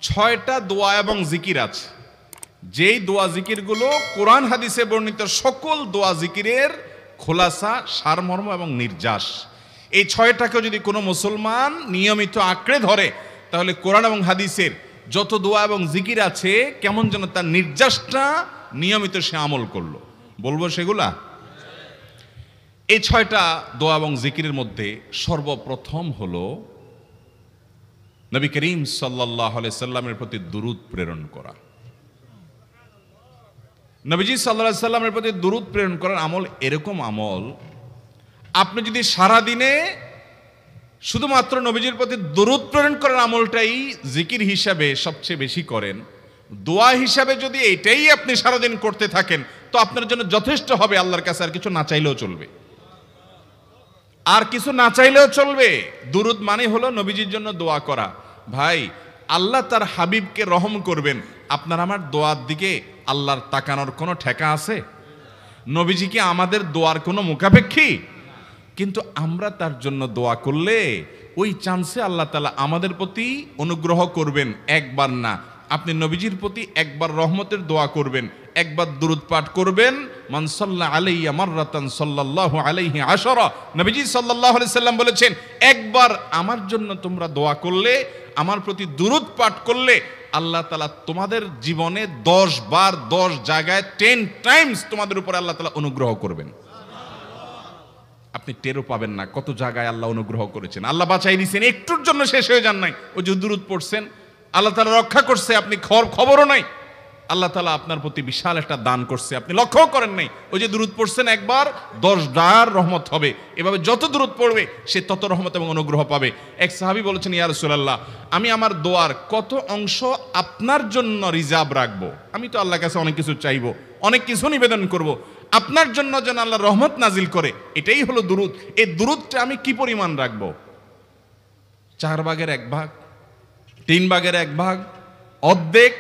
6টা দোয়া এবং জিকির আছে, যেই দোয়া জিকিরগুলো কোরআন হাদিসে বর্ণিত সকল দোয়া জিকিরের খোলাসা, সারমর্ম এবং নির্যাস। এই 6টাকেও যদি কোনো মুসলমান নিয়মিত আঁকড়ে ধরে, তাহলে কোরআন এবং হাদিসের যত দোয়া এবং জিকির আছে কেমন যেন তার নির্যাসটা নিয়মিত সে আমল করলো। বলবো সেগুলা? এই 6টা দোয়া এবং জিকিরের মধ্যে সর্বপ্রথম হলো নবী করিম সাল্লাল্লাহু আলাইহি সাল্লামের প্রতি দুরূদ প্রেরণ করা। নবীজি সাল্লাল্লাহু আলাইহি সাল্লামের প্রতি দুরূদ প্রেরণ করার আমল এরকম আমল, আপনি যদি সারা দিনে শুধুমাত্র নবীজির প্রতি দুরূদ প্রেরণ করার আমলটাই জিকির হিসাবে সবচেয়ে বেশি করেন, দোয়া হিসাবে যদি এটাই আপনি সারাদিন করতে থাকেন, তো আপনার জন্য যথেষ্ট হবে। আল্লাহর কাছে আর কিছু না চাইলেও চলবে, আর কিছু না চাইলেও চলবে। দুরূদ মানে হলো নবীজির জন্য দোয়া করা। ভাই, আল্লাহ তার হাবিবকে রহম করবেন, আপনার আমার দোয়ার দিকে আল্লাহর তাকানোর কোনো ঠেকা আছে? নবীজি কি আমাদের দোয়ার কোনো মুখাপেক্ষী? কিন্তু আমরা তার জন্য দোয়া করলে ওই চান্সে আল্লাহ তাআলা আমাদের প্রতি অনুগ্রহ করবেন। একবার না, আপনি নবীজির প্রতি একবার রহমতের দোয়া করবেন, একবার দুরূদ পাঠ করবেন। মান সাল্লা আলাইয়া মাররাতান সাল্লাল্লাহু আলাইহি আশারা। নবীজি সাল্লাল্লাহু আলাইহি সাল্লাম বলেছেন, একবার আমার জন্য তোমরা দোয়া করলে, আমার প্রতি দুরূদ পাঠ করলে, আল্লাহ তাআলা তোমাদের জীবনে 10 বার 10 জায়গায় 10 টাইমস তোমাদের উপরে আল্লাহ তাআলা অনুগ্রহ করবেন। আপনি টেরও পাবেন না কত জায়গায় আল্লাহ অনুগ্রহ করেছেন। আল্লাহ বাঁচাই দিয়েছেন, একটুর জন্য শেষ হয়ে যান নাই। ওই যে দুরূদ পড়ছেন, আল্লাহ তাআলা রক্ষা করছে, আপনি খবরও নাই। আল্লাহ তাআলা আপনার প্রতি বিশাল একটা দান করছে, আপনি লক্ষ্যও করেন নাই। ওই যে দুরূদ পড়ছেন একবার, 10 বার রহমত হবে। এভাবে যত দুরূদ পড়বে সে তত রহমত এবং অনুগ্রহ পাবে। এক সাহাবী বলেছেন, ইয়া রাসূলুল্লাহ, আমি আমার দোয়ার কত অংশ আপনার জন্য রিজার্ভ রাখবো? আমি তো আল্লাহর কাছে অনেক কিছু চাইবো, অনেক কিছু নিবেদন করব, আপনার জন্য যেন আল্লাহ রহমত নাজিল করে, এটাই হলো দুরূদ। এই দুরূদটা আমি কি পরিমাণ রাখবো? 4 ভাগের 1 ভাগ, 3 ভাগের 1 ভাগ, অর্ধেক?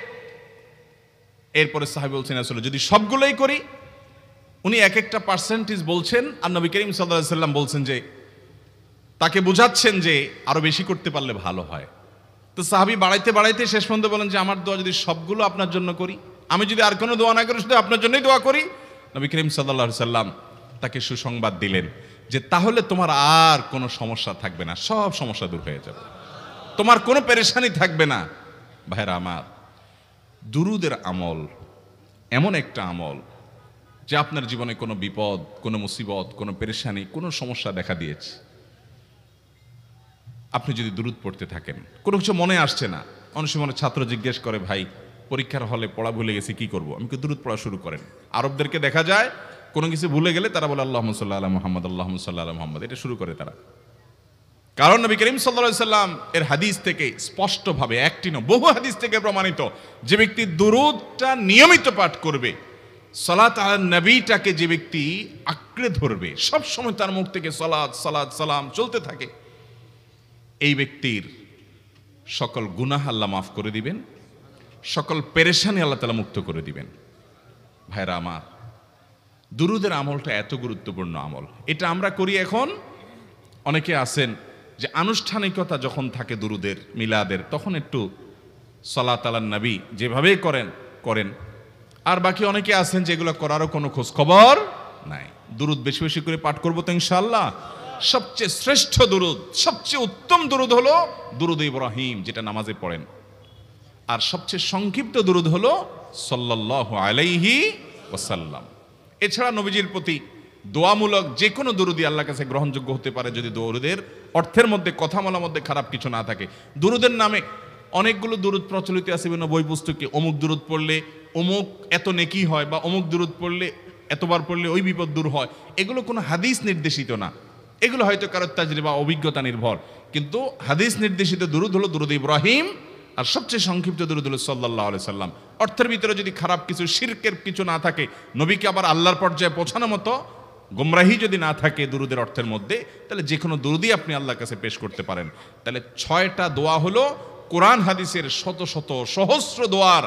এরপরে সাহাবী বলছেন, আসলে যদি সবগুলোই করি, উনি এক একটা পার্সেন্টেজ বলছেন, আর নবী করিম সাল্লাল্লাহু আলাইহি সাল্লাম বলছেন যে, তাকে বুঝাচ্ছেন যে আরো বেশি করতে পারলে ভালো হয়। তো সাহাবী বাড়াইতে বাড়াইতে শেষ পর্যন্ত বলেন যে, আমার দোয়া যদি সবগুলো আপনার জন্য করি, আমি যদি আর কোনো দোয়া না করি, শুধু আপনার জন্যই দোয়া করি, নবী করিম সাল্লাল্লাহু আলাইহি সাল্লাম তাকে সুসংবাদ দিলেন যে, তাহলে তোমার আর কোনো সমস্যা থাকবে না, সব সমস্যা দূর হয়ে যাবে, তোমার কোনো পেরেশানি থাকবে না। ভাইরা আমার, দুরূদের আমল এমন একটা আমল যে আপনার জীবনে কোনো বিপদ, কোনো মুসিবত, কোনো পেরেশানি, কোনো সমস্যা দেখা দিয়েছে, আপনি যদি দুরূদ পড়তে থাকেন, কোনো কিছু মনে আসছে না, অনেক সময় ছাত্র জিজ্ঞেস করে, ভাই পরীক্ষার হলে পড়া ভুলে গেছি, কি করব? আমি দুরূদ পড়া শুরু করেন। আরবদেরকে দেখা যায় কোনো কিছু ভুলে গেলে তারা বলে আল্লাহুম্মা সাল্লি আলা মুহাম্মদ, আল্লাহুম্মা সাল্লি আলা মুহাম্মদ, এটা শুরু করে তারা। কারণ নবী করিম সাল্লাল্লাহু আলাইহি সাল্লাম এর হাদিস থেকে স্পষ্টভাবে, একটি নয় বহু হাদিস থেকে প্রমাণিত, যে ব্যক্তি দুরূদটা নিয়মিত পাঠ করবে, সালাত আলা নবীটাকে যে ব্যক্তি আঁকড়ে ধরবে, সব সময় তার মুখ থেকে সালাত সালাত সালাম চলতে থাকে, এই ব্যক্তির সকল গুনাহ আল্লাহ মাফ করে দিবেন, সকল পেরেশানি আল্লাহ তাআলা মুক্ত করে দিবেন। ভাইরা আমার, দুরূদের আমলটা এত গুরুত্বপূর্ণ আমল, এটা আমরা করি এখন। অনেকে আছেন যে আনুষ্ঠানিকতা যখন থাকে দুরূদের, মিলাদের, তখন একটু সালাত আলা নবী যেভাবে করেন। আর বাকি অনেকে আছেন যেগুলো করারও কোনো খোঁজ খবর নাই। দুরূদ বেশি বেশি করে পাঠ করবো তো ইনশাআল্লাহ। সবচেয়ে শ্রেষ্ঠ দুরূদ, সবচেয়ে উত্তম দুরূদ হলো দুরূদ ইব্রাহিম, যেটা নামাজে পড়েন। আর সবচেয়ে সংক্ষিপ্ত দুরূদ হলো সাল্লাল্লাহু আলাইহি ওয়াসাল্লাম। এছাড়া নবীজির প্রতি দোয়ামূলক যে কোনো দুরূদই আল্লাহর কাছে গ্রহণযোগ্য হতে পারে, যদি দুরূদের অর্থের মধ্যে, কথামালার মধ্যে খারাপ কিছু না থাকে। দুরূদের নামে অনেকগুলো দুরূদ প্রচলিত আছে বিভিন্ন বই পুস্তকে, অমুক দুরূদ পড়লে অমুক এত নেকি হয়, বা অমুক দুরূদ পড়লে এতবার পড়লে ওই বিপদ দূর হয়। এগুলো কোনো হাদিস নির্দেশিত না, এগুলো হয়তো কারো তাজরিবা, অভিজ্ঞতা নির্ভর। কিন্তু হাদিস নির্দেশিত দুরূদ হলো দুরূদ ইব্রাহিম, আর সবচেয়ে সংক্ষিপ্ত দুরূদ হলো সাল্লাল্লাহু আলাইহি সাল্লাম। অর্থের ভিতরে যদি খারাপ কিছু, শিরকের কিছু না থাকে, নবীকে আবার আল্লাহর পর্যায়ে পৌঁছানোর মতো গুমরাহি যদি না থাকে দুরূদের অর্থের মধ্যে, তাহলে যে কোনো দুরূদই আপনি আল্লাহর কাছে পেশ করতে পারেন। তাহলে 6টা দোয়া হলো কোরআন হাদিসের শত শত সহস্র দোয়ার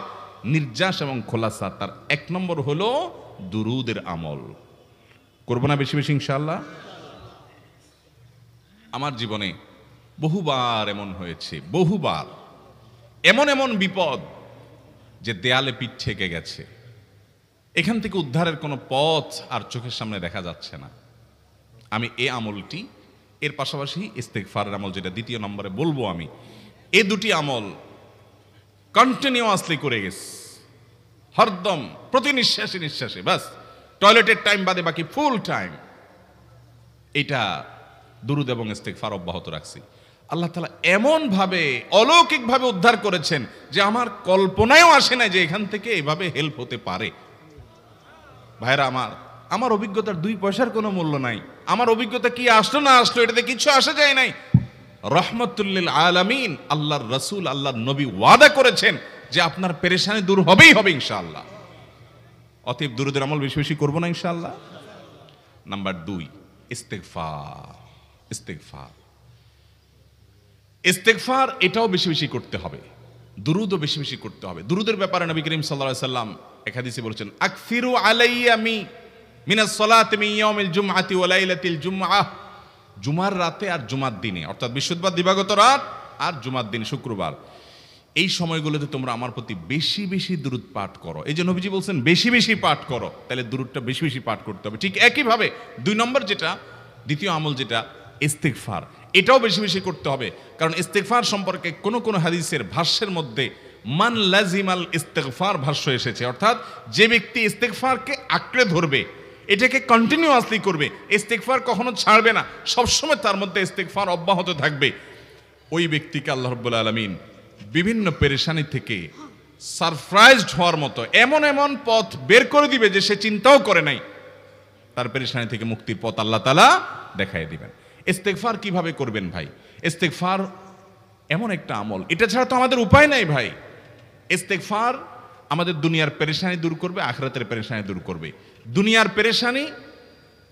নির্যাস এবং খোলাসা। তার 1 নম্বর হলো দুরূদের আমল। করবো না বেশি বেশি ইনশাআল্লাহ? আমার জীবনে বহুবার এমন হয়েছে, বহুবার এমন এমন বিপদ যে দেয়ালে পিঠ ঠেকে গেছে, এখান থেকে উদ্ধারের কোনো পথ আর চোখের সামনে দেখা যাচ্ছে না। আমি এই আমলটি, এর পাশাপাশি ইস্তেগফারের আমল যেটা দ্বিতীয় নম্বরে বলবো আমি, এই দুটি আমল কন্টিনিউয়াসলি করে গেছে, হরদম প্রতি নিঃশ্বাসে নিঃশ্বাসে, বাস টয়লেটের টাইম বাদে বাকি ফুল টাইম এটা দুরূদ এবং ইস্তেগফার অব্যাহত রাখছি। আল্লাহ তাআলা এমন ভাবে অলৌকিকভাবে উদ্ধার করেছেন যে আমার কল্পনায়ও আসে না যে এখান থেকে এভাবে হেল্প হতে পারে। ভাইরা আমার অভিজ্ঞতার 2 পয়সার কোনো মূল্য নাই। আমার অভিজ্ঞতা কি আসলো না আসলো এটাতে কিছু আসা যায় নাই। রহমতুল্লিল আলামিন আল্লাহর রাসূল আল্লাহর নবী ওয়াদা করেছেন যে আপনার পেরেশানি দূর হবেই হবে ইনশাআল্লাহ। অতএব দুরূদের আমল বেশি বেশি করব না ইনশাআল্লাহ। নাম্বার 2, ইস্তেগফার। ইস্তেগফার ইস্তেগফার এটাও বেশি বেশি করতে হবে, দুরূদও বেশি বেশি করতে হবে। দুরূদের ব্যাপারে নবী করিম সাল্লাল্লাহু আলাইহি সাল্লাম এক হাদিসে বলেছেন, আকসিরু আলাইয়া মিনাস সালাতি মিন ইয়াউমিল জুমআতি ওয়া লাইলাতিল জুমআহ। জুমার রাতে আর জুমার দিনে, অর্থাৎ বৃহস্পতিবার দিবাগত রাত আর জুমার দিন শুক্রবার, এই সময়গুলোতে তোমরা আমার প্রতি বেশি বেশি দুরূদ পাঠ করো। এই যে নবীজি বলছেন বেশি বেশি পাঠ করো, তাহলে দুরূদটা বেশি বেশি পাঠ করতে হবে। ঠিক একইভাবে 2 নম্বর যেটা, দ্বিতীয় আমল যেটা ইস্তেগফার, এটাও বেশি বেশি করতে হবে। কারণ ইস্তেগফার সম্পর্কে কোন কোন হাদিসের ভাষ্যের মধ্যে মান লাজিমাল ইস্তেগফার ভাষ্য এসেছে, অর্থাৎ যে ব্যক্তি ইস্তেগফারকে আঁকড়ে ধরবে, এটাকে কন্টিনিউয়াসলি করবে, ইস্তেগফার কখনো ছাড়বে না, সবসময় তার মধ্যে ইস্তেগফার অব্যাহত থাকবে, ওই ব্যক্তিকে আল্লাহ রাব্বুল আলামিন বিভিন্ন পেরেশানি থেকে সারপ্রাইজড হওয়ার মতো এমন এমন পথ বের করে দিবে যে সে চিন্তাও করে নাই। তার পেরেশানি থেকে মুক্তির পথ আল্লাহ তাআলা দেখায় দিবেন। ইস্তেগফার কিভাবে করবেন ভাই? ইস্তেগফার এমন একটা আমল, এটা ছাড়া তো আমাদের উপায় নাই ভাই। ইস্তেগফার আমাদের দুনিয়ার পেরেশানি দূর করবে, আখিরাতের পেরেশানি দূর করবে। দুনিয়ার পেরেশানি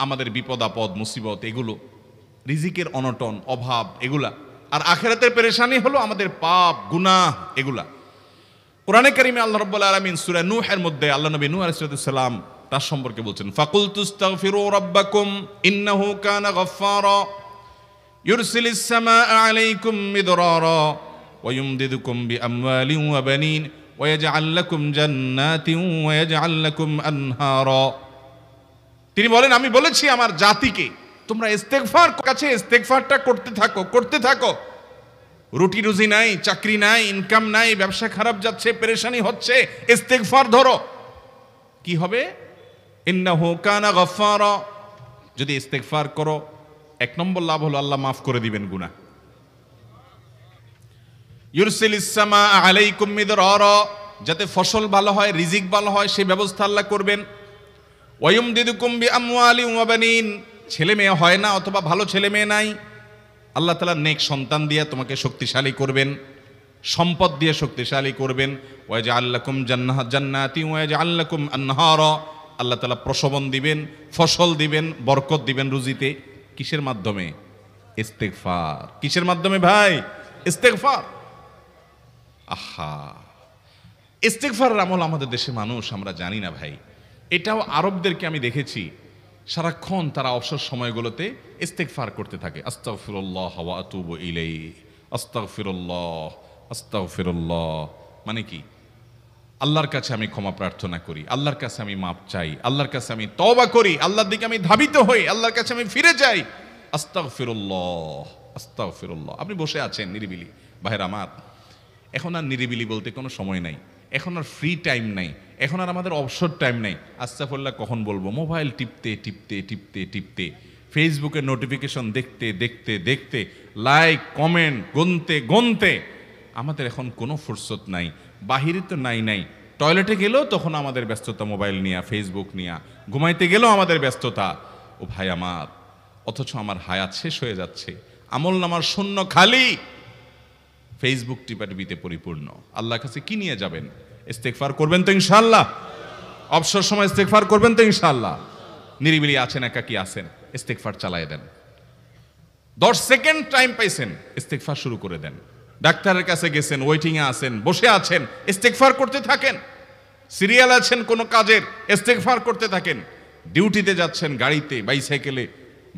আমাদের বিপদ আপদ মুসিবত, এগুলো রিজিকের অনটন অভাব এগুলা, আর আখিরাতের পেরেশানি হলো আমাদের পাপ গুনাহ এগুলা। কোরআনে কারিমে আল্লাহ রাব্বুল আলামিন সূরা নূহের মধ্যে আল্লাহ নবী নূহ আলাইহিস সালাম তার সম্পর্কে বলছেন, ফাকুলতুস্তাগফিরু রাব্বাকুম ইন্নাহু কানা গাফফারা ইউরসিলিস সামাআ আলাইকুম মিদরারা ওয়া ইউমদিদুকুম বিআমওয়ালিন ওয়া বানিন ওয়া ইয়াজআল লাকুম জান্নাতিন ওয়া ইয়াজআল লাকুম আনহারা। তিনি বলেন, আমি বলেছি আমার জাতিকে তোমরা ইস্তেগফার কাছে ইস্তেগফারটা করতে থাকো। রুটি রুজি নাই, চাকরি নাই, ইনকাম নাই, ব্যবসা খারাপ যাচ্ছে, পেরেশানি হচ্ছে, ইস্তেগফার ধরো, কি হবে? ইন্নাহু কানা গাফফারা। যদি ইস্তেগফার করো, 1 নম্বর লাভ হলো আল্লাহ মাফ করে দিবেন গুনাহ। ইউরসিলিস সামাআ আলাইকুম মিদরারা, যাতে ফসল ভালো হয়, রিজিক ভালো হয়, সেই ব্যবস্থা আল্লাহ করবেন। ওয়া ইউমদিদুকুম বিআমওয়ালিন ওয়া বানিন, ছেলে মেয়ে হয় না অথবা ভালো ছেলে মেয়ে নাই, আল্লাহ তাআলা নেক সন্তান দিয়ে তোমাকে শক্তিশালী করবেন, সম্পদ দিয়ে শক্তিশালী করবেন। ওয়া ইয়াজআল লাকুম জান্নাতিন ওয়া ইয়াজআল লাকুম আনহারা, আল্লাহ তাআলা প্রসবন দিবেন, ফসল দিবেন, বরকত দিবেন রুজিতে। কিসের মাধ্যমে? ইস্তেগফার। কিসের মাধ্যমে ভাই? ইস্তেগফার। আহা, ইস্তেগফারের আমল আমাদের দেশে মানুষ আমরা জানি না ভাই। এটাও আরবদেরকে আমি দেখেছি সারাক্ষণ তারা অবসর সময়গুলোতে ইস্তেগফার করতে থাকে, আস্তাগফিরুল্লাহ ওয়া আতুবু ইলাইহি, আস্তাগফিরুল্লাহ আস্তাগফিরুল্লাহ। মানে কি? আল্লাহর কাছে আমি ক্ষমা প্রার্থনা করি, আল্লাহর কাছে আমি মাপ চাই, আল্লাহর কাছে আমি তওবা করি, আল্লাহর দিকে আমি ধাবিত হই, আল্লাহর কাছে আমি ফিরে যাই, আস্তাগফিরুল্লাহ আস্তাগফিরুল্লাহ। আপনি বসে আছেন নিরিবিলি, ভাইরা আমার, এখন আর নিরিবিলি বলতে কোনো সময় নাই, এখন আর ফ্রি টাইম নাই, এখন আর আমাদের অবসর টাইম নাই। আস্তাগফিরুল্লাহ কখন বলবো? মোবাইল টিপতে টিপতে টিপতে টিপতে, ফেসবুকের নোটিফিকেশন দেখতে দেখতে দেখতে, লাইক কমেন্ট গুনতে গুনতে আমাদের এখন কোনো ফুরসত নাই। বাহিরে তো নাই, টয়লেটে গেলেও তখন আমাদের ব্যস্ততা মোবাইল নিয়ে, ফেসবুক নিয়ে, ঘুমাইতে গেলেও আমাদের ব্যস্ততা। ও ভাই আমার, অথচ আমার হায়াত শেষ হয়ে যাচ্ছে, আমল নামার শূন্য খালি, ফেসবুক টিপাটিপিতে পরিপূর্ণ। আল্লাহর কাছে কি নিয়ে যাবেন? ইস্তেগফার করবেন তো ইনশাআল্লাহ? অবসর সময় ইস্তেগফার করবেন তো ইনশাআল্লাহ? নিরিবিলি আছেন, একাকী আছেন, ইস্তেগফার চালায় দেন। 10 সেকেন্ড টাইম পাইছেন, ইস্তেগফার শুরু করে দেন। ডাক্তারের কাছে গেছেন, ওয়েটিং এ আছেন, বসে আছেন, ইস্তেগফার করতে থাকেন। সিরিয়াল আছেন কোনো কাজের, ইস্তেগফার করতে থাকেন। ডিউটিতে যাচ্ছেন গাড়িতে, বাইসাইকেলে,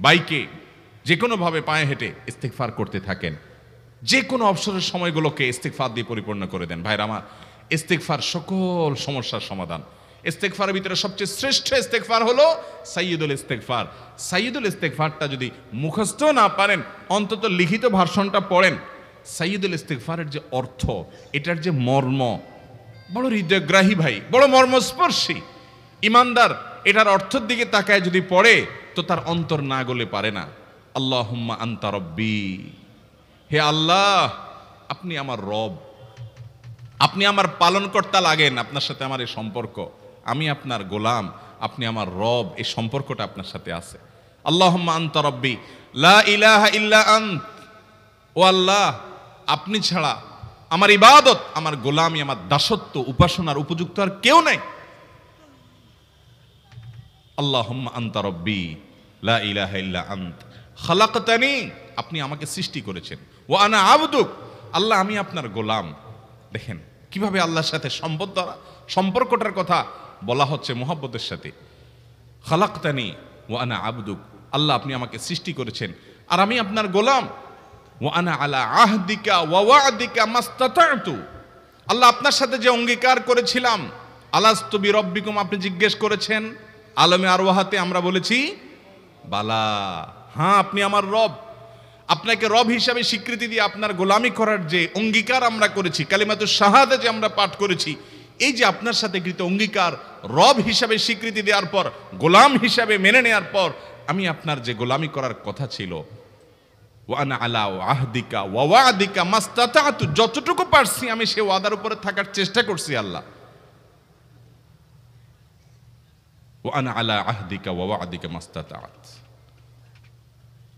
বাইকে, যে কোনো ভাবে পায়ে হেঁটে ইস্তেগফার করতে থাকেন। যে কোনো অবসরের সময়গুলোকে ইস্তিগফার দিয়ে পরিপূর্ণ করে দেন। ভাইরা আমার, ইস্তিগফার সকল সমস্যার সমাধান। ইস্তিগফারের ভিতরে সবচেয়ে শ্রেষ্ঠ ইস্তিগফার হলো সাইয়্যিদুল ইস্তিগফার। সাইয়্যিদুল ইস্তিগফারটা যদি মুখস্থ না পারেন, অন্তত লিখিত ভার্সনটা পড়েন। সাইয়্যিদুল ইস্তিগফারের যে অর্থ, এটার যে মর্ম, বড় হৃদয়গ্রাহী ভাই, বড় মর্মস্পর্শী। ইমানদার এটার অর্থের দিকে তাকায় যদি পড়ে, তো তার অন্তর না গলে পারে না। আল্লাহুম্মা আনতা রব্বি, হে আল্লাহ আপনি আমার রব, আপনি আমার পালনকর্তা লাগেন। আপনার সাথে আমার এই সম্পর্ক, আমি আপনার গোলাম, আপনি আমার রব, এই সম্পর্কটা আপনার সাথে আছে। আল্লাহুম্মা আনতা রব্বি লা ইলাহা ইল্লা আন্ত, ও আল্লাহ আপনি ছাড়া আমার ইবাদত, আমার গোলামি, আমার দাসত্ব, উপাসনার উপযুক্ত আর কেউ নাই। আল্লাহুম্মা আনতা রব্বি লা ইলাহা ইল্লা আন্ত খালাকতানি, আপনি আমাকে সৃষ্টি করেছেন। ওয়া আনা আবদুক, আল্লাহ আমি আপনার গোলাম। দেখেন কিভাবে আল্লাহর সাথে সম্পর্কটার কথা বলা হচ্ছে মুহাব্বতের সাথে। খালাকতানি ওয়া আনা আবদুক, আল্লাহ আপনি আমাকে সৃষ্টি করেছেন আর আমি আপনার গোলাম। ওয়া আনা আলা আহদিকা ওয়া ওয়া'দিকা মাস্তাতা'তু, আল্লাহ আপনার সাথে যে অঙ্গীকার করেছিলাম, আলাস্তু বিরব্বিকুম, আপনি জিজ্ঞেস করেছেন। আলমে আরওয়াহাতে আমরা বলেছি বালা, হ্যাঁ আপনি আমার রব। আপনাকে রব হিসাবে স্বীকৃতি দিয়ে আপনার গোলামি করার যে অঙ্গীকার আমরা করেছি, কালিমাতুশ শাহাদা যে আমরা পাঠ করেছি, এই যে আপনার সাথে কৃত অঙ্গীকার, রব হিসাবে স্বীকৃতি দেওয়ার পর, গোলাম হিসাবে মেনে নেওয়ার পর, আমি আপনার যে গোলামি করার কথা ছিল, ওয়া আনা আলা আহদিকা ওয়া ওয়া'দিকা মাস্তাতা'তু, যতটুকু পারছি আমি সে ওয়াদার উপরে থাকার চেষ্টা করছি আল্লাহ। ওয়া আনা আলা আহদিকা ওয়া ওয়া'দিকা মাস্তাতা'ত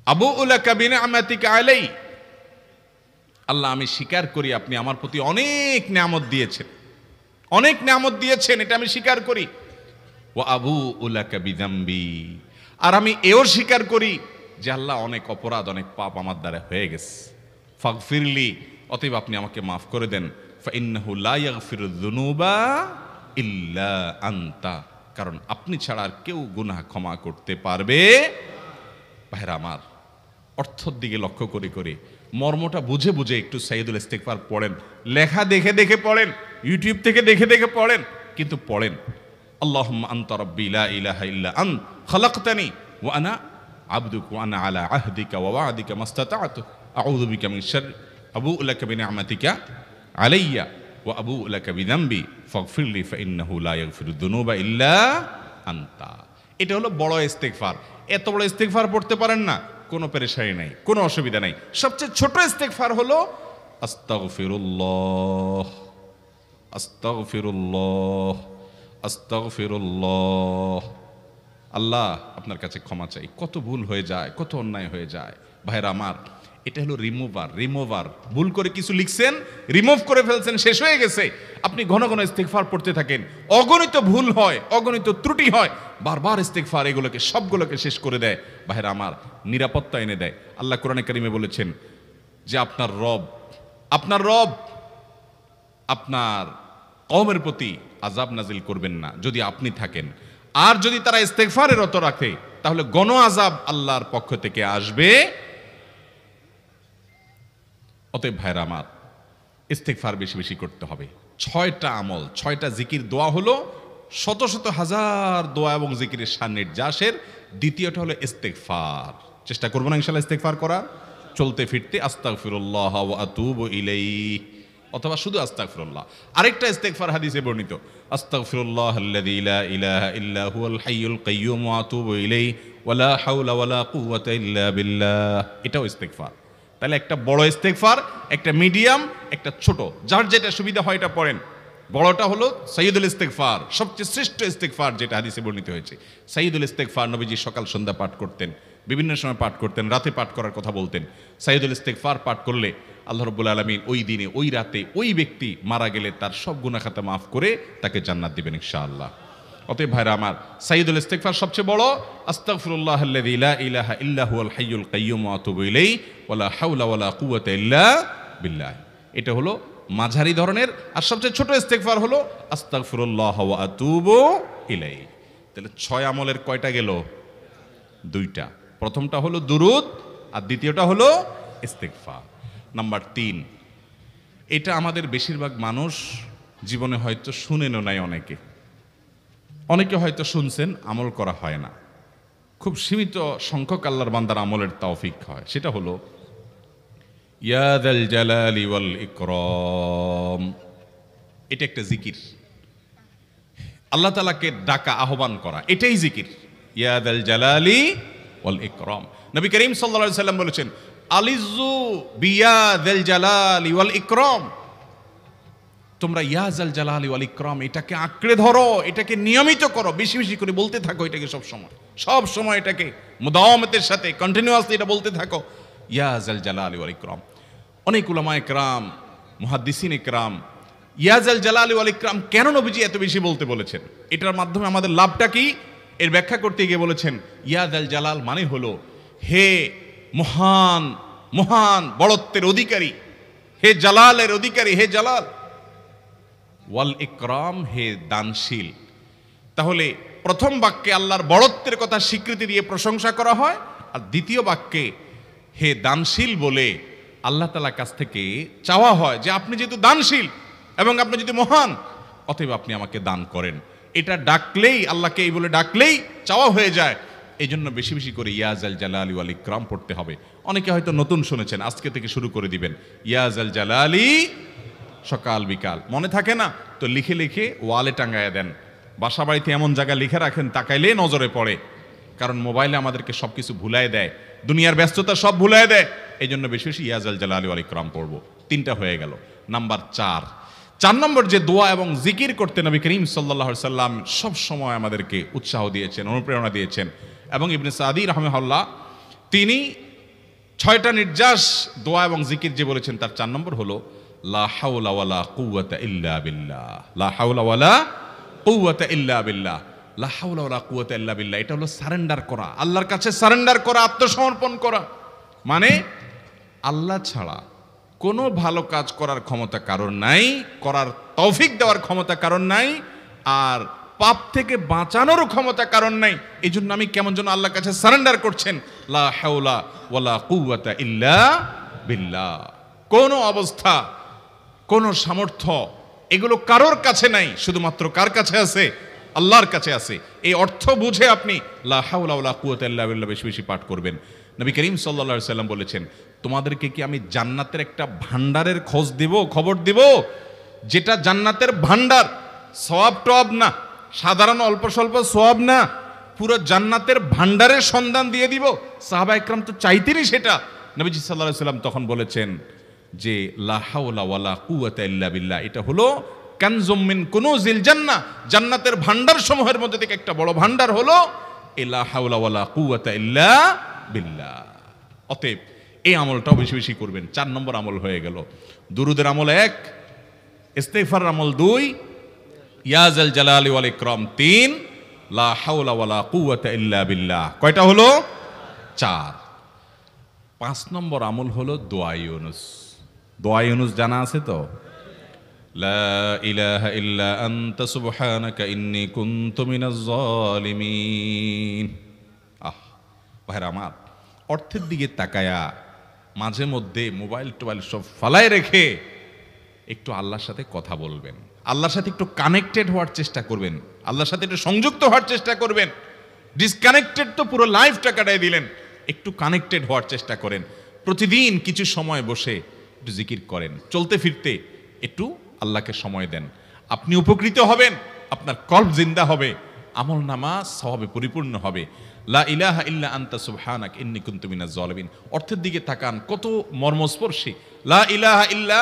আবুউ লাকা বিনি'মাতিকা আলাই, আল্লাহ আমি স্বীকার করি আপনি আমার প্রতি অনেক নিয়ামত দিয়েছেন, অনেক নিয়ামত দিয়েছেন, এটা আমি স্বীকার করি। ওয়া আবুউ লাকা বিযামবি, আর আমি এও স্বীকার করি যে আল্লাহ অনেক অপরাধ, অনেক পাপ আমার দ্বারা হয়ে গেছে। ফাগফিরলি, অতএব আপনি আমাকে মাফ করে দেন। ফাইন্নাহু লা ইয়াগফিরুয যুনুবা ইল্লা আনতা, কারণ আপনি ছাড়া আর কেউ গুনাহ ক্ষমা করতে পারবে। ভাইরা আমার, অর্থের দিকে লক্ষ্য করে করে, মর্মটা বুঝে বুঝে একটু সাইয়্যিদুল ইস্তিগফার পড়েন। লেখা দেখে দেখে পড়েন, ইউটিউব থেকে দেখে দেখে পড়েন, কিন্তু পড়েন। আল্লাহুম্মা আনতা রাব্বি লা ইলাহা ইল্লা আন্ত খালাকতানি ওয়া আনা আবদুক ওয়া আনা আলা আহদিকা ওয়া ওয়া'দিকা মাস্তাতা'তু আউযু বিকা মিন শাররি আবুউ লাকা বিনি'মাতিকা আলাইয়া ওয়া আবুউ লাকা বিযামবি ফাগফিরলি ফাইন্নাহু লা ইয়াগফিরুয যুনুবা ইল্লা আনতা। এটা হলো বড় ইস্তিগফার। এত বড় ইস্তিগফার পড়তে পারেন না, কোনো পেরেশানি নাই, কোনো অসুবিধা নাই। সবচেয়ে ছোট ইস্তিগফার হলো আস্তাগফিরুল্লাহ আস্তাগফিরুল্লাহ আস্তাগফিরুল্লাহ। আল্লাহ আপনার কাছে ক্ষমা চাই, কত ভুল হয়ে যায়, কত অন্যায় হয়ে যায়। ভাইরা আমার, এটা হলো রিমুভার। ভুল করে কিছু লিখছেন, রিমুভ করে ফেলছেন, শেষ হয়ে গেছে। আপনি ঘন ঘন ইস্তিগফার পড়তে থাকেন, অগণিত ভুল হয়, অগণিত ত্রুটি হয়, বারবার ইস্তিগফার এগুলোকে সবগুলোকে শেষ করে দেয়। ভাইরা আমার, নিরাপত্তা এনে দেয়। আল্লাহ কোরআনে কারিমে বলেছেন যে আপনার রব আপনার কওমের প্রতি আযাব নাজিল করবেন না যদি আপনি থাকেন, আর যদি তারা ইস্তিগফারে রত রাখে তাহলে গণ আযাব আল্লাহর পক্ষ থেকে আসবে। অতএব ভাইরা আমার, ইস্তিগফার বেশি বেশি করতে হবে। 6টা আমল, 6টা জিকির, দোয়া হলো শত শত হাজার দোয়া এবং জিকিরের সান্নিধ্যাসের। দ্বিতীয়টা হলো ইস্তিগফার। চেষ্টা করবো না ইনশাআল্লাহ ইস্তিগফার করার, চলতে ফিরতে আস্তাগফিরুল্লাহ ওয়া আতুবু ইলাইহি, অথবা শুধু আস্তাগফিরুল্লাহ। আরেকটা ইস্তিগফার হাদিসে বর্ণিত, আস্তাগফিরুল্লাহাল্লাযী লা ইলাহা ইল্লা হুয়াল হাইয়ুল কাইয়্যুম ওয়া আতুবু ইলাইহি ওয়া লা হাওলা ওয়া লা কুওয়াতা ইল্লা বিল্লাহ। এটাও ইস্তিগফার। তাহলে একটা বড় ইস্তিগফার, একটা মিডিয়াম, একটা ছোট, যার যেটা সুবিধা হয় এটা পড়েন। বড়টা হলো সাইয়্যিদুল ইস্তিগফার, সবচেয়ে শ্রেষ্ঠ ইস্তিগফার যেটা হাদিসে বর্ণিত হয়েছে। সাইয়্যিদুল ইস্তিগফার নবীজি সকাল সন্ধ্যা পাঠ করতেন, বিভিন্ন সময় পাঠ করতেন, রাতে পাঠ করার কথা বলতেন। সাইয়্যিদুল ইস্তিগফার পাঠ করলে আল্লাহ রাব্বুল আলামিন ওই দিনে, ওই রাতে, ওই ব্যক্তি মারা গেলে তার সব গুনাহ খাতা মাফ করে তাকে জান্নাত দিবেন ইনশাআল্লাহ। অতএব ভাইরা আমার, সাইয়্যিদুল ইস্তিগফার সবচেয়ে বড়, আস্তাগফিরুল্লাহাল্লাযী লা ইলাহা ইল্লা হুয়াল হাইয়ুল কাইয়্যুম ওয়া আতুবু ইলাইহি ওয়া লা হাওলা ওয়া লা কুওয়াতা ইল্লা বিল্লাহ। এটা হলো মাঝারি ধরনের। আর সবচেয়ে ছোট ইস্তিগফার হলো আস্তাগফিরুল্লাহ ওয়া আতুবু ইলাইহি। তাহলে 6 আমলের কয়টা গেল? 2টা। প্রথমটা হলো দুরুদ আর দ্বিতীয়টা হলো ইস্তিগফার। নাম্বার 3, এটা আমাদের বেশিরভাগ মানুষ জীবনে হয়তো শুনেনও নাই, অনেকে হয়তো শুনছেন, আমল করা হয় না। খুব সীমিত সংখ্যক আল্লাহর বান্দার আমলের তৌফিক হয়। সেটা হলো ইয়া যাল জালালি ওয়াল ইকরাম। এটা একটা জিকির, আল্লাহ তাআলাকে ডাকা, আহ্বান করা, এটাই জিকির। ইয়া যাল জালালি ওয়াল ইকরাম। নবী করিম সাল্লাল্লাহু আলাইহি সাল্লাম বলেছেন, আলিজু বিয়া যাল জালালি ওয়াল ইকরাম। তোমরা ইয়া যাল জালালি ওয়াল ইকরাম এটাকে আঁকড়ে ধরো, এটাকে নিয়মিত করো, বেশি বেশি করে বলতে থাকো এটাকে সব সময় এটাকে মুদাওয়ামাতের সাথে কন্টিনিউয়াসলি এটা বলতে থাকো, ইয়া যাল জালালি ওয়াল ইকরাম। অনেক উলামায়ে কেরাম, মুহাদ্দিসিনে কেরাম ইয়া যাল জালালি ওয়াল ইকরাম কেন নবীজি এত বেশি বলতে বলেছেন, এটার মাধ্যমে আমাদের লাভটা কি, এর ব্যাখ্যা করতে গিয়ে বলেছেন ইয়া যাল জালাল মানে হলো হে মহান মহান বড়ত্বের অধিকারী, হে জালালের অধিকারী, হে জালাল, ওয়াল ইকরাম হে দানশীল। তাহলে প্রথম বাক্যে আল্লাহর বড়ত্বের কথা স্বীকৃতি দিয়ে প্রশংসা করা হয়, আর দ্বিতীয় বাক্যে হে দানশীল বলে আল্লাহ তাআলার কাছ থেকে চাওয়া হয় যে আপনি যেহেতু দানশীল এবং আপনি যদি মহান, অতএব আপনি আমাকে দান করেন। এটা ডাকলেই, আল্লাহকে এই বলে ডাকলেই চাওয়া হয়ে যায়। এই জন্য বেশি বেশি করে ইয়া যাল জালালি ওয়াল ইকরাম পড়তে হবে। অনেকে হয়তো নতুন শুনেছেন, আজকে থেকে শুরু করে দিবেন ইয়া যাল জালালি, সকাল বিকাল মনে থাকে না তো লিখে লিখে ওয়ালে টাঙ্গায় দেন, বাসা বাড়িতে এমন জায়গায় লিখে রাখেন তাকাইলে নজরে পড়ে, কারণ মোবাইলে আমাদেরকে সবকিছু ভুলায় দেয়, দুনিয়ার ব্যস্ততা সব ভুলায় দেয়। এই জন্য বেশি বেশি ইয়া যাল জালালি ওয়াল ইকরাম পড়বো। 3টা হয়ে গেল। নাম্বার 4 নম্বর যে দোয়া এবং জিকির করতে নবী করিম সাল্লাল্লাহু আলাইহি সাল্লাম সব সময় আমাদেরকে উৎসাহ দিয়েছেন, অনুপ্রেরণা দিয়েছেন। এবং ইবনে সাদি রাহিমাহুল্লাহ তিনি 6টা নির্যাস দোয়া এবং জিকির যে বলেছেন তার 4 নম্বর হলো লা হাওলা ওয়ালা কুওয়াতা ইল্লা বিল্লাহ। লা হাওলা ওয়ালা কুওয়াতা ইল্লা বিল্লাহ। লা হাওলা ওয়ালা কুওয়াতা ইল্লা বিল্লাহ এটা হলো সারেন্ডার করা, আল্লাহর কাছে সারেন্ডার করা, আত্মসমর্পণ করা। মানে আল্লাহ ছাড়া কোনো ভালো কাজ করার ক্ষমতা কারণ নাই, করার তৌফিক দেওয়ার ক্ষমতা কারণ নাই, আর পাপ থেকে বাঁচানোরও ক্ষমতা কারণ নাই। এই জন্য আমি কেমন যেন আল্লাহর কাছে সারেন্ডার করছেন, লা হাওলা ওয়ালা কুওয়াতা ইল্লা বিল্লাহ। কোনো অবস্থা, কোনো সামর্থ্য এগুলো কারোর কাছে নাই, শুধুমাত্র কার কাছে আছে? আল্লাহর কাছে আছে। এই অর্থ বুঝে আপনি লা হাওলা ওয়ালা কুওয়াতা ইল্লা বিল্লাহ বেশি বেশি পাঠ করবেন। নবী করিম সাল্লাল্লাহু আলাইহি সাল্লাম বলেছেন, তোমাদেরকে কি আমি জান্নাতের একটা ভান্ডারের খবর দিব, যেটা জান্নাতের ভান্ডার, সওয়াব টওয়াব না, সাধারণ অল্প স্বল্প সওয়াব না, পুরো জান্নাতের ভান্ডারের সন্ধান দিয়ে দিব। সাহাবা ইকরাম তো চাইতেনই সেটা। নবীজি সাল্লাল্লাহু আলাইহি সাল্লাম তখন বলেছেন যে লা হাওলা ওয়ালা কুওয়াতা ইল্লা বিল্লাহ এটা হলো কানজুম মিন কুনুজিল জান্নাহ, জান্নাতের ভান্ডার সমূহের মধ্যে থেকে একটা বড় ভান্ডার হলো লা হাওলা ওয়ালা কুওয়াতা ইল্লা বিল্লাহ। অতএব এই আমলটাও বেশি বেশি করবেন। 4 নম্বর আমল হয়ে গেল। দুরুদের আমল 1, ইস্তিগফারের আমল 2, ইয়া যাল জালালি ওয়াল ইকরাম 3, লা হাওলা ওয়ালা কুওয়াতা ইল্লা বিল্লাহ। কয়টা হলো? 4। 5 নম্বর আমল হলো দোয়া ইউনুস। দোয়া ইউনুস জানা আছে তো? লা ইলাহা ইল্লা আনতা সুবহানাকা ইন্নী কুনতু মিনাজ জালিমিন। ভাইরা আমার, অর্থের দিকে তাকায়া মাঝে মধ্যে মোবাইল টোবাইল সব ফালায় রেখে একটু আল্লাহর সাথে কথা বলবেন, আল্লাহর সাথে একটু কানেক্টেড হওয়ার চেষ্টা করবেন, আল্লাহর সাথে একটু সংযুক্ত হওয়ার চেষ্টা করবেন। ডিসকানেক্টেড তো পুরো লাইফটা কাটাই দিলেন, একটু কানেক্টেড হওয়ার চেষ্টা করেন। প্রতিদিন কিছু সময় বসে একটু জিকির করেন, চলতে ফিরতে একটু আল্লাহকে সময় দেন। আপনি উপকৃত হবেন, আপনার কল্ব জিন্দা হবে, আমল নামা সওয়াবে পরিপূর্ণ হবে। লা ইলাহা ইল্লা আনতা সুবহানাকা ইন্নী কুনতু মিনাজ জালিমিন। অর্থের দিকে তাকান, কত মর্মস্পর্শী। লা ইলাহা ইল্লা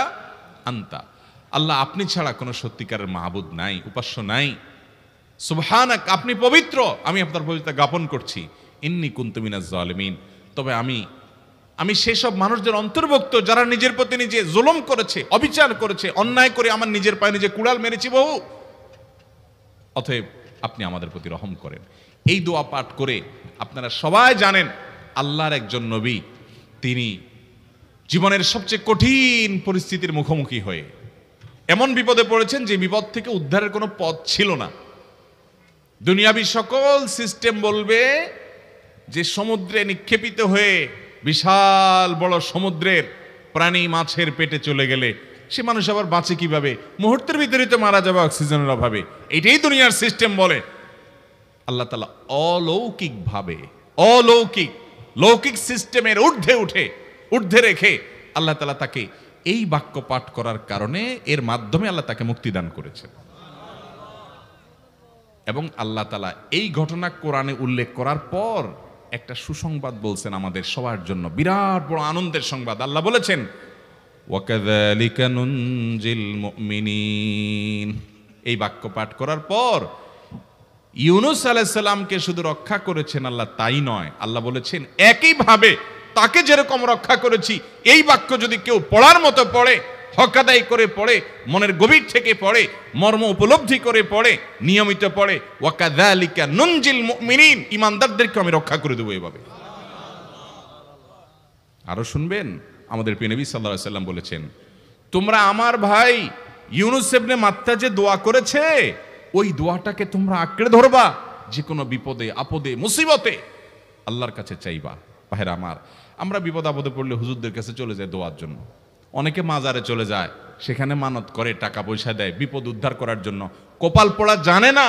আনতা, আল্লাহ আপনি ছাড়া কোনো সত্যিকারের মাহবুদ নাই, উপাস্য নাই। সুবহানাক, আপনি পবিত্র, আমি আপনার পবিত্রতা জ্ঞাপন করছি। ইন্নী কুনতু মিনাজ জালিমিন, তবে আমি সেসব মানুষদের অন্তর্ভুক্ত যারা নিজের প্রতি নিজে জুলুম করেছে, অবিচার করেছে, অন্যায় করে আমার নিজের পায়ে নিজে কুড়াল মেরেছি বহু। অতএব আপনি আমাদের প্রতি রহম করেন। এই দোয়া পাঠ করে আপনারা সবাই জানেন আল্লাহর একজন নবী, তিনি জীবনের সবচেয়ে কঠিন পরিস্থিতির মুখোমুখি হয়ে এমন বিপদে পড়েছেন যে বিপদ থেকে উদ্ধারের কোনো পথ ছিল না। দুনিয়াবী সকল সিস্টেম বলবে যে সমুদ্রে নিক্ষেপিত হয়ে বিশাল বড় সমুদ্রের প্রাণী মাছের পেটে চলে গেলে সে মানুষ আবার বাঁচে কিভাবে? মুহূর্তের ভিতরেই তো মারা যাবে অক্সিজেনের অভাবে। এটাই দুনিয়ার সিস্টেম বলে। আল্লাহ তাআলা অলৌকিকভাবে, লৌকিক সিস্টেমের ঊর্ধ্বে রেখে আল্লাহ তাআলা তাকে এই বাক্য পাঠ করার কারণে এর মাধ্যমে আল্লাহ তাকে মুক্তি দান করেছেন। এবং আল্লাহ তাআলা এই ঘটনা কোরআনে উল্লেখ করার পর একটা সুসংবাদ বলছেন আমাদের সবার জন্য, বিরাট বড় আনন্দের সংবাদ। আল্লাহ বলেছেন, ওয়াকাযালিকা নুনজিল মুমিনিন। এই বাক্য পাঠ করার পর ইউনূস আলাইহিস সালামকে শুধু রক্ষা করেছেন আল্লাহ, তাই নয়, আল্লাহ বলেছেন একইভাবে তাকে যেরকম রক্ষা করেছি, এই বাক্য যদি কেউ পড়ার মতো পড়ে, হক আদায় করে পড়ে, মনের গভীর থেকে পড়ে, মর্ম উপলব্ধি করে পড়ে, নিয়মিত পড়ে, ওয়াকাযালিকা নুনজিল মুমিনিন, ঈমানদারদেরকে আমি রক্ষা করে দেব এভাবে। আরো শুনবেন, আমাদের প্রিয় নবী সাল্লাল্লাহু আলাইহি সাল্লাম বলেছেন, তোমরা আমার ভাই ইউনূস ইবনে মাত্তা যে দোয়া করেছে, ওই দোয়াটাকে তোমরা আঁকড়ে ধরবা, যে কোনো বিপদে আপদে মুসিবতে আল্লাহর কাছে চাইবা। ভাইরা আমার, আমরা বিপদ আপদে পড়লে হুজুরদের কাছে চলে যায় দোয়ার জন্য। অনেকে মাজারে চলে যায়, সেখানে মানত করে, টাকা পয়সা দেয় বিপদ উদ্ধার করার জন্য। কপাল পোড়া জানে না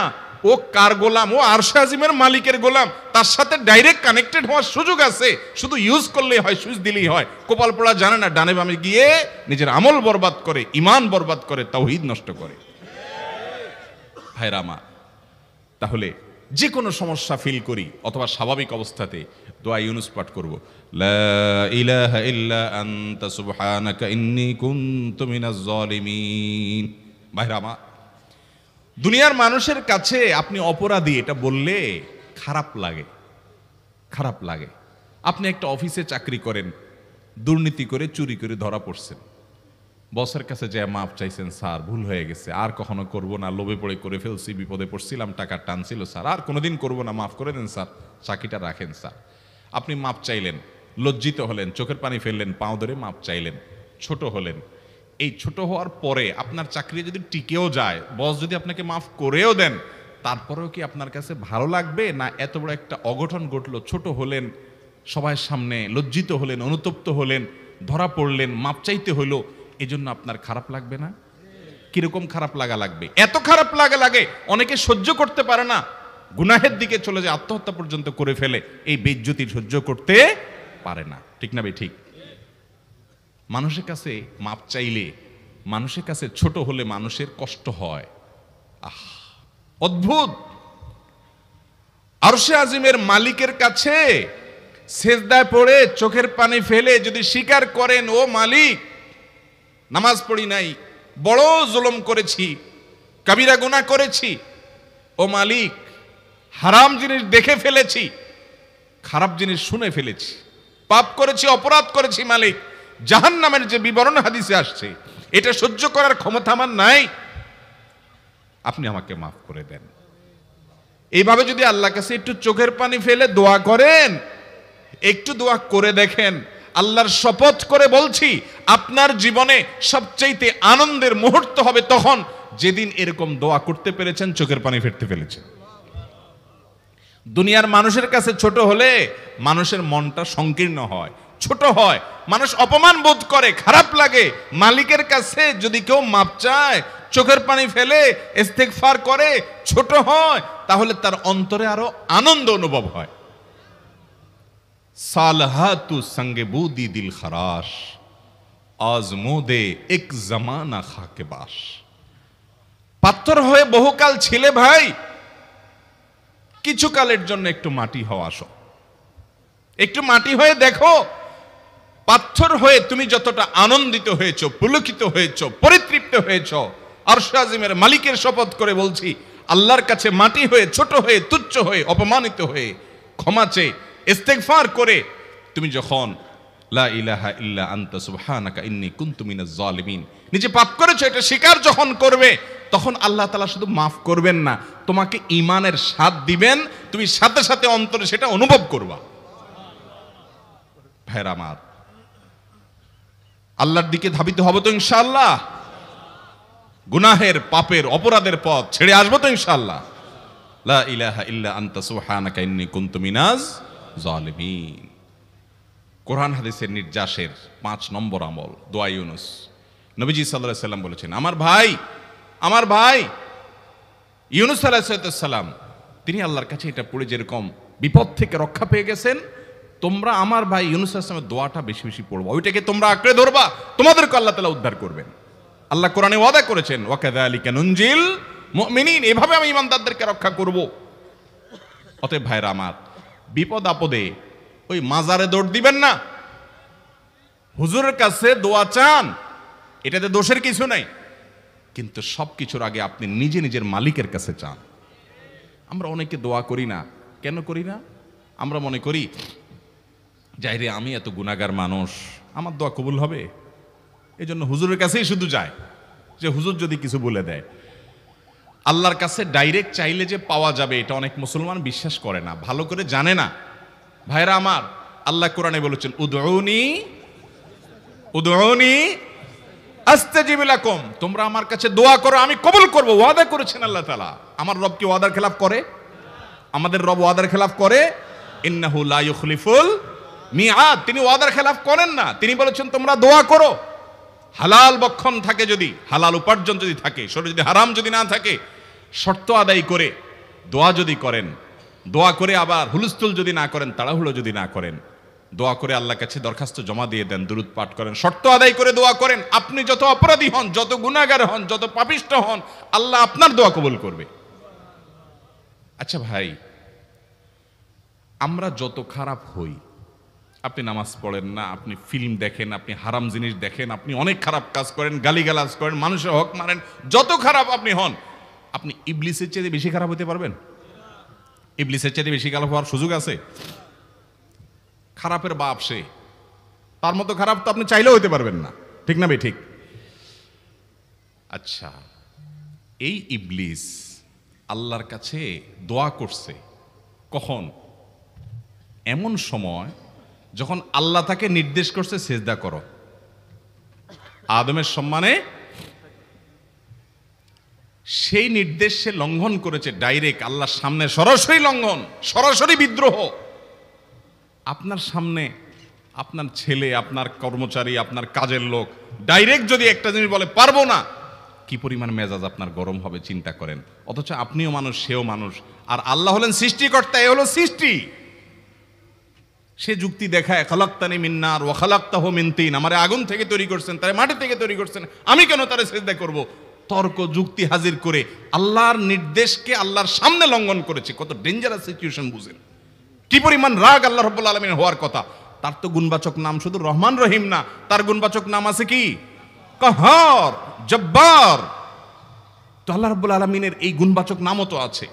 ও কার গোলাম, ও আরশে আজিমের মালিকের গোলাম, তার সাথে ডাইরেক্ট কানেক্টেড হওয়ার সুযোগ আছে, শুধু ইউজ করলেই হয়, সুইচ দিলেই হয়। কপাল পোড়া জানে না, ডানে বামে গিয়ে নিজের আমল বরবাদ করে, ঈমান বরবাদ করে, তাওহীদ নষ্ট করে। ভাইরা আমার, তাহলে যে কোনো সমস্যা ফিল করি অথবা স্বাভাবিক অবস্থাতে দোয়া ইউনূস পাঠ করব, লা ইলাহা ইল্লা আনতা সুবহানাকা ইন্নী কুনতু মিনাজ জালিমিন। ভাইরা আমার, দুনিয়ার মানুষের কাছে আপনি অপরাধী এটা বললে খারাপ লাগে। আপনি একটা অফিসে চাকরি করেন, দুর্নীতি করে চুরি করে ধরা পড়ছেন, বসের কাছে যায় মাপ চাইছেন, স্যার ভুল হয়ে গেছে, আর কখনো করব না, লোভে পড়ে করে ফেলছি, বিপদে পড়ছিলাম, টাকা টানছিল স্যার, আর কোনোদিন করব না, মাফ করে দেন স্যার, চাকরিটা রাখেন স্যার। আপনি মাপ চাইলেন, লজ্জিত হলেন, চোখের পানি ফেললেন, পাও ধরে মাপ চাইলেন, ছোট হলেন। এই ছোট হওয়ার পরে আপনার চাকরি যদি টিকেও যায়, বস যদি আপনাকে মাফ করেও দেন, তারপরেও কি আপনার কাছে ভালো লাগবে? না এত বড় একটা অঘটন ঘটলো, ছোট হলেন, সবার সামনে লজ্জিত হলেন, অনুতপ্ত হলেন, ধরা পড়লেন, মাপ চাইতে হলো, এজন্য আপনার খারাপ লাগবে না? কিরকম খারাপ লাগবে? এত খারাপ লাগে অনেকে সহ্য করতে পারে না, গুনাহের দিকে চলে যায়, আত্মহত্যা পর্যন্ত করে ফেলে, এই বেইজ্জতি সহ্য করতে পারে না। ঠিক না ভাই? ঠিক। মানুষের কাছে মাপ চাইলে, মানুষের কাছে ছোট হলে মানুষের কষ্ট হয়। অদ্ভুত। আরশে আজিমের মালিকের কাছে সেজদায় পড়ে চোখের পানি ফেলে যদি স্বীকার করেন, ও মালিক, নামাজ পড়ি নাই, বড় জুলুম করেছি, কাবিরা গুনাহ করেছি, ও মালিক, হারাম জিনিস দেখে ফেলেছি, খারাপ জিনিস শুনে ফেলেছি, পাপ করেছি, অপরাধ করেছি মালিক, জাহান্নামের যে বিবরণ হাদিসে আসছে, এটা সহ্য করার ক্ষমতা আমার নাই, আপনি আমাকে মাফ করে দেন। এইভাবে যদি আল্লাহর কাছে একটু চোখের পানি ফেলে দোয়া করেন, একটু দোয়া করে দেখেন, আল্লাহর শপথ করে বলছি, আপনার জীবনে সবচেয়ে আনন্দের মুহূর্ত হবে তখন, যেদিন এরকম দোয়া করতে পেরেছেন, চোখের পানি ফেলতে পেরেছেন। দুনিয়ার মানুষের কাছে ছোট হলে মানুষের মনটা সংকীর্ণ হয়, ছোট হয়, মানুষ অপমান বোধ করে, খারাপ লাগে। মালিকের কাছে যদি কেউ মাপ চায়, চোখের পানি ফেলে, ইস্তেগফার করে, ছোট হয়, তাহলে তার অন্তরে আরো আনন্দ অনুভব হয়। সালহাতু সঙ্গে বুদি দিল খরাশ, আজমোদে এক জামানা খাকে বাস। পাথর হয়ে বহুকাল ছিলে ভাই, কিছু কালের জন্য একটু মাটি হও, আসো, একটু মাটি হয়ে দেখো। পাথর হয়ে তুমি যতটা আনন্দিত হয়েছো, পুলকিত হয়েছো, পরিতৃপ্ত হয়েছো, আরশে আজিমের মালিকের শপথ করে বলছি, আল্লাহর কাছে মাটি হয়ে, ছোট হয়ে, তুচ্ছ হয়ে, অপমানিত হয়ে, ক্ষমা চেয়ে, ইস্তেগফার করে তুমি যখন লা ইলাহা ইল্লা আনতা সুবহানাকা ইন্নী কুনতু মিনাজ জালিমিন, নিজে পাপ করেছো এটা স্বীকার যখন করবে, তখন আল্লাহ তাআলা শুধু মাফ করবেন না, তোমাকে ঈমানের স্বাদ দিবেন, তুমি সাথে সাথে অন্তরে সেটা অনুভব করবা। ভাইরা আমার, আল্লাহর দিকে ধাবিত হব তো ইনশাআল্লাহ? গুনাহের, পাপের, অপরাধের পথ ছেড়ে আসবো তো ইনশাআল্লাহ? লা ইলাহা ইল্লা আনতা সুবহানাকা ইন্নী কুনতু মিনাজ জালিমিন। কোরআন হাদিসের নির্যাসের 5 নম্বর আমল দোয়া ইউনুস। নবীজি সাল্লাল্লাহু আলাইহি সাল্লাম বলেছেন, আমার ভাই ইউনুস আলাইহিস সালাম তিনি আল্লাহর কাছে এটা পড়ে যেরকম বিপদ থেকে রক্ষা পেয়ে গেছেন, তোমরা আমার ভাই ইউনুস আলাইহিস সালামের দোয়াটা বেশি বেশি পড়বা, ওইটাকে তোমরা আঁকড়ে ধরবা, তোমাদেরকে আল্লাহ তাআলা উদ্ধার করবেন। আল্লাহ কোরআনে ওয়াদা করেছেন, ওয়া কাযালিকা নুনজিল মুমিনিন, এভাবে আমি ঈমানদারদেরকে রক্ষা করব। অতএব ভাইরা আমার, বিপদ আপদে ওই মাজারে দৌড় দিবেন না, হুজুরের কাছে দোয়া চান, এটাতে দোষের কিছু নাই, কিন্তু সবকিছুর আগে আপনি নিজে নিজের মালিকের কাছে চান। আমরা অনেকে দোয়া করি না, কেন করি না? আমরা মনে করি যাই রে, আমি এত গুনাহগার মানুষ, আমার দোয়া কবুল হবে, এই জন্য হুজুরের কাছেই শুধু যায়, যে হুজুর যদি কিছু বলে দেয়। আল্লাহর কাছে ডাইরেক্ট চাইলে যে পাওয়া যাবে, এটা অনেক মুসলমান বিশ্বাস করে না, ভালো করে জানে না। ভাইরা আমার, আল্লাহ কোরআনে বলেছেন, উদউনি আস্তাজিব লাকুম, তোমরা আমার কাছে দোয়া করো, আমি কবুল করব। ওয়াদা করেছেন আল্লাহ তাআলা। আমার রব কি ওয়াদার খেলাফ করে? আমাদের রব ওয়াদার খেলাফ করে? ইন্নাহু লা ইউখলিফুল মিআদ, তিনি ওয়াদার খেলাফ করেন না। তিনি বলেছেন তোমরা দোয়া করো, হালাল বক্ষণ থাকে, যদি হালাল উপার্জন যদি থাকে, শরীরে যদি হারাম যদি না থাকে, শর্ত আদায় করে দোয়া যদি করেন, দোয়া করে আবার হুলস্থুল যদি না করেন, তাড়াহুড়ো যদি না করেন, দোয়া করে আল্লাহর কাছে দরখাস্ত জমা দিয়ে দেন, দুরূদ পাঠ করেন, শর্ত আদায় করে দোয়া করেন, আপনি যত অপরাধী হন, যত গুনাহগার হন, যত পাপিষ্ঠ হন, আল্লাহ আপনার দোয়া কবুল করবে। আচ্ছা ভাই, আমরা যত খারাপ হই, আপনি নামাজ পড়েন না, আপনি ফিল্ম দেখেন, আপনি হারাম জিনিস দেখেন, আপনি অনেক খারাপ কাজ করেন, গালিগালাজ করেন, মানুষের হক মারেন, যত খারাপ আপনি হন, আপনি ইবলিসের চেয়ে বেশি খারাপ হতে পারবেন? ইবলিসের চেয়ে বেশি খারাপ হওয়ার সুযোগ আছে? খারাপের বাপ সে, তার মতো খারাপ তো আপনি চাইলেও হতে পারবেন না, ঠিক না ভাই? ঠিক। আচ্ছা, এই ইবলিস আল্লাহর কাছে দোয়া করছে কখন? এমন সময় যখন আল্লাহ তাকে নির্দেশ করছে সিজদা করো, আদমের সম্মানে। সেই নির্দেশ সে লঙ্ঘন করেছে, ডাইরেক্ট আল্লাহর সামনে সরাসরি লঙ্ঘন, সরাসরি বিদ্রোহ। আপনার সামনে আপনার ছেলে, আপনার কর্মচারী, আপনার কাজের লোক ডাইরেক্ট যদি একটা জিনিস বলে পারবো না, কি পরিমাণ মেজাজ আপনার গরম হবে চিন্তা করেন। অথচ আপনিও মানুষ, সেও মানুষ, আর আল্লাহ হলেন সৃষ্টিকর্তা, এ হলো সৃষ্টি। সে যুক্তি দেখায়, খালাক্তানি মিন নার ওয়া খালাক্তাহু মিন তিন, আমারে আগুন থেকে তৈরি করছেন, তারে মাটি থেকে তৈরি করছেন, আমি কেন তারে সিজদা করব? তর্ক যুক্তি হাজির করে আল্লাহর নির্দেশকে আল্লাহর সামনে লঙ্ঘন করেছে। কত ডেঞ্জারাস সিচুয়েশন বুঝেন, কি পরিমাণ রাগ আল্লাহ রাব্বুল আলামিনের হওয়ার কথা। তার তো গুণবাচক নাম শুধু রহমান রহিম না, তার গুণবাচক নাম আছে কি? কাহার, জব্বার। তো আল্লাহ রাব্বুল আলামিনের এই গুণবাচক নামও তো আছে।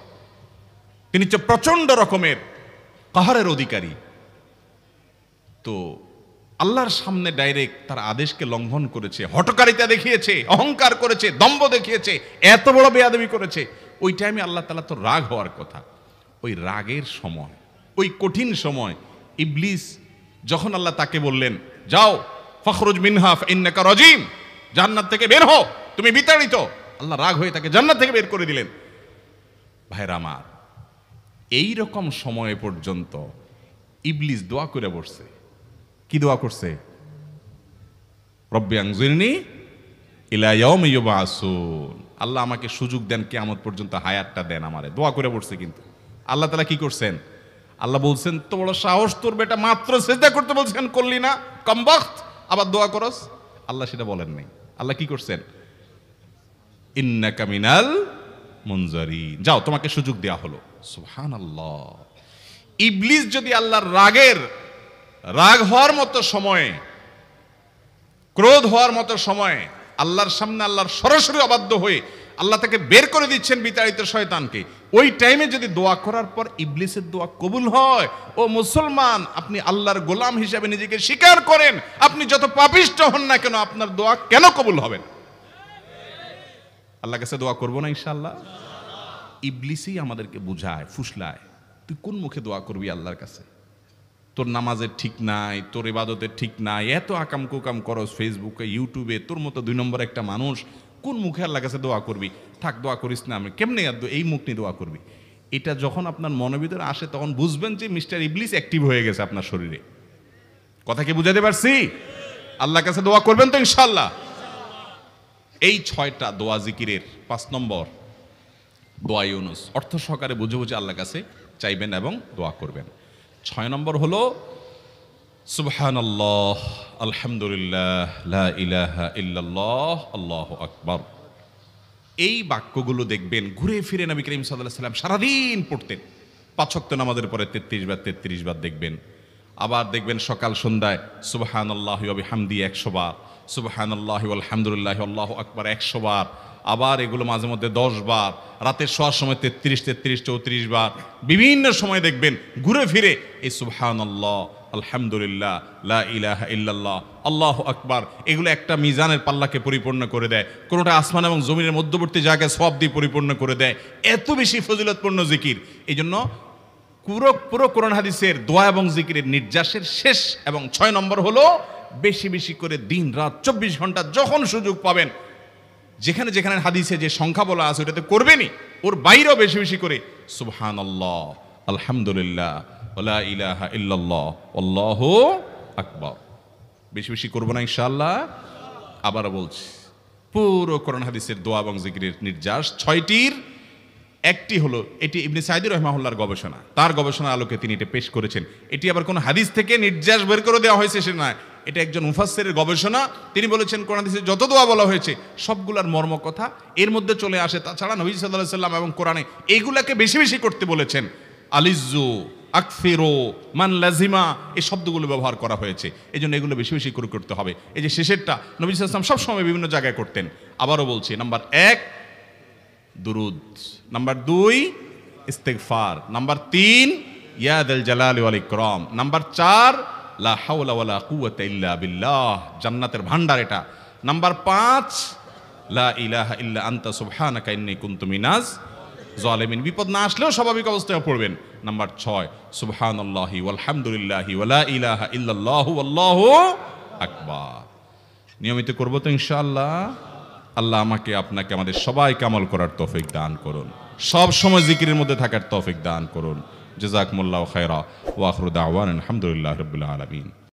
তিনি হচ্ছে প্রচন্ড রকমের কাহারের অধিকারী। তো আল্লাহর সামনে ডাইরেক্ট তার আদেশকে লঙ্ঘন করেছে, হঠকারিতা দেখিয়েছে, অহংকার করেছে, দম্ভ দেখিয়েছে, এত বড় বেয়াদবি করেছে। ওই টাইমে আল্লাহ তাআলা তো রাগ হওয়ার কথা। ওই রাগের সময়, ওই কঠিন সময় ইবলিস যখন আল্লাহ তাকে বললেন, যাও ফখরুজ মিনহা ফাইন্নাকা রাজিম, জান্নাত থেকে বের হও, তুমি বিতাড়িত, আল্লাহ রাগ হয়ে তাকে জান্নাত থেকে বের করে দিলেন। ভাইরা আমার, এই রকম সময় পর্যন্ত ইবলিস দোয়া করে বসছে। কি দোয়া করছে? রব্বি আনজিরনি ইলা ইয়াউমি ইউবআসুন, আল্লাহ আমাকে সুযোগ দেন, কিয়ামত পর্যন্ত হায়াতটা দেন আমারে, দোয়া করে বসছে। কিন্তু আল্লাহ তাআলা কি করছেন? আল্লাহ বলছেন, তো বড় সাহস তোর, বেটা মাত্র সিজদা করতে বলছেন, করলি না, কমবখত, আবার দোয়া করস? আল্লাহ সেটা বলেন নাই। আল্লাহ কি করছেন? ইন্নাকা মিনাল মুনজারিন, যাও তোমাকে সুযোগ দেয়া হলো। সুবহানাল্লাহ। ইবলিস যদি আল্লাহর রাগ হওয়ার মতো সময়ে, ক্রোধ হওয়ার মতো সময়ে আল্লাহর সামনে আল্লাহর সরাসরি অবাধ্য হয়ে আল্লাহ তাকে বের করে দিচ্ছেন বিতাড়িত শয়তানকে, ওই টাইমে যদি দোয়া করার পর ইবলিসের দোয়া কবুল হয়, ও মুসলমান, আপনি আল্লাহর গোলাম হিসেবে নিজেকে স্বীকার করেন, আপনি যত পাপিষ্ঠ হন না কেন, আপনার দোয়া কেন কবুল হবে না? আল্লাহর কাছে দোয়া করবো না ইনশাআল্লাহ? ইবলিসই আমাদেরকে বুঝায়, ফুসলায়, তুই কোন মুখে দোয়া করবি আল্লাহর কাছে? তোর নামাজের ঠিক নাই, তোর ইবাদতের ঠিক নাই, এত আকাম কুকাম করস ফেসবুকে, ইউটিউবে, তোর মতো 2 নম্বর একটা মানুষ, কোন মুখে আল্লাহর কাছে দোয়া করবি? থাক, দোয়া করিস না, আমি কেমনে এই মুখ নিয়ে দোয়া করবি? এটা যখন আপনার মনের ভিতরে আসে, তখন বুঝবেন যে মিস্টার ইবলিস অ্যাক্টিভ হয়ে গেছে আপনার শরীরে। কথা কি বুঝাতে পারছি? আল্লাহর কাছে দোয়া করবেন তো ইনশাআল্লাহ। এই 6টা দোয়া জিকিরের 5 নম্বর দোয়া ইউনুস, অর্থ সহকারে বুঝে বুঝে আল্লাহর কাছে চাইবেন এবং দোয়া করবেন। 6 নম্বর হলো সুবহানাল্লাহ, আলহামদুলিল্লাহ, লা ইলাহা ইল্লাল্লাহ, আল্লাহু আকবার। এই বাক্যগুলো দেখবেন ঘুরে ফিরে নবী করিম সাল্লাল্লাহু আলাইহি ওয়াসাল্লাম সারাদিন পড়তেন। 5 ওয়াক্ত নামাজের পরে 33 বার দেখবেন। আবার দেখবেন সকাল সন্ধ্যায় সুবহানাল্লাহি ওয়া বিহামদি 100 বার, সুবহানাল্লাহি ওয়াল হামদুলিল্লাহি আল্লাহু আকবার 100 বার। আবার এগুলো মাঝে মধ্যে 10 বার, রাতের শোয়ার সময় 33 বার। বিভিন্ন সময় দেখবেন ঘুরে ফিরে এই সুবহানাল্লাহ, আলহামদুলিল্লাহ, লা ইলাহা ইল্লাল্লাহ, আল্লাহু আকবার, এগুলো একটা মিজানের পাল্লাকে পরিপূর্ণ করে দেয়। কোনোটা আসমান এবং জমিনের মধ্যবর্তী জায়গায় সওয়াব দিয়ে পরিপূর্ণ করে দেয়। এত বেশি ফজিলতপূর্ণ জিকির। এই জন্য পুরো কোরআন হাদিসের দোয়া এবং জিকিরের নির্যাসের শেষ এবং 6 নম্বর হলো বেশি বেশি করে দিন রাত 24 ঘন্টা যখন সুযোগ পাবেন, যেখানে যেখানে হাদিসে যে সংখ্যা বলা আছে ওটাতে করবেনই, ওর বাইরেও বেশি বেশি করে সুবহানাল্লাহ, আলহামদুলিল্লাহ, লা ইলাহা ইল্লাল্লাহ, আল্লাহু আকবার বেশি বেশি করবো না ইনশাআল্লাহ। আবারও বলছি, পুরো কোরআন হাদিসের দোয়া এবং জিকিরের নির্যাস 6টির একটি হলো, এটি ইবনে সাঈদী রাহিমাহুল্লাহর গবেষণা, তার গবেষণার আলোকে তিনি এটা পেশ করেছেন। এটি আবার কোনো হাদিস থেকে নির্যাস বের করে দেওয়া হয়েছে সে নয়, এটা একজন মুফাসসিরের গবেষণা। তিনি বলেছেন কোরআন হাদিসে যত দোয়া বলা হয়েছে সবগুলার মর্ম কথা এর মধ্যে চলে আসে। তাছাড়া নবী সাল্লাল্লাহু আলাইহি সাল্লাম এবং কোরআনে এইগুলাকে বেশি বেশি করতে বলেছেন। আলিজ্জু, আকফিরু, মান লাজিমা, এই শব্দগুলো ব্যবহার করা হয়েছে। এই জন্য এগুলো বেশি বেশি করে করতে হবে। এই যে শেষেরটা নবী সাল্লাল্লাহু আলাইহি ওয়াসাল্লাম সবসময় বিভিন্ন জায়গায় করতেন। আবারও বলছি, নাম্বার 1 দুরুদ, নাম্বার 2 ইস্তিগফার, নাম্বার 3 ইয়া যাল জালালি ওয়াল ইকরাম, নাম্বার 4 লা হাওলা ওয়ালা কুওয়াতা ইল্লা বিল্লাহ, জান্নাতের ভান্ডার এটা, নাম্বার 5 লা ইলাহা ইল্লা আনতা সুবহানাকা ইন্নী কুনতু মিনাজ জালিমিন, বিপদ না আসলেও স্বাভাবিক অবস্থায় পড়বেন। নাম্বার 6 সুবহানাল্লাহি ওয়াল হামদুলিল্লাহি ওয়া লা ইলাহা ইল্লাল্লাহু আল্লাহু আকবার। নিয়মিত করব তো ইনশাআল্লাহ। আল্লাহ আমাকে আপনাকে আমাদের সবাইকে আমল করার তৌফিক দান করুন, সব সময় জিকিরের মধ্যে থাকার তৌফিক দান করুন। জাযাকুমুল্লাহু খায়রা ওয়া আখিরু দাওয়ানা আলহামদুলিল্লাহি রাব্বিল আলামিন।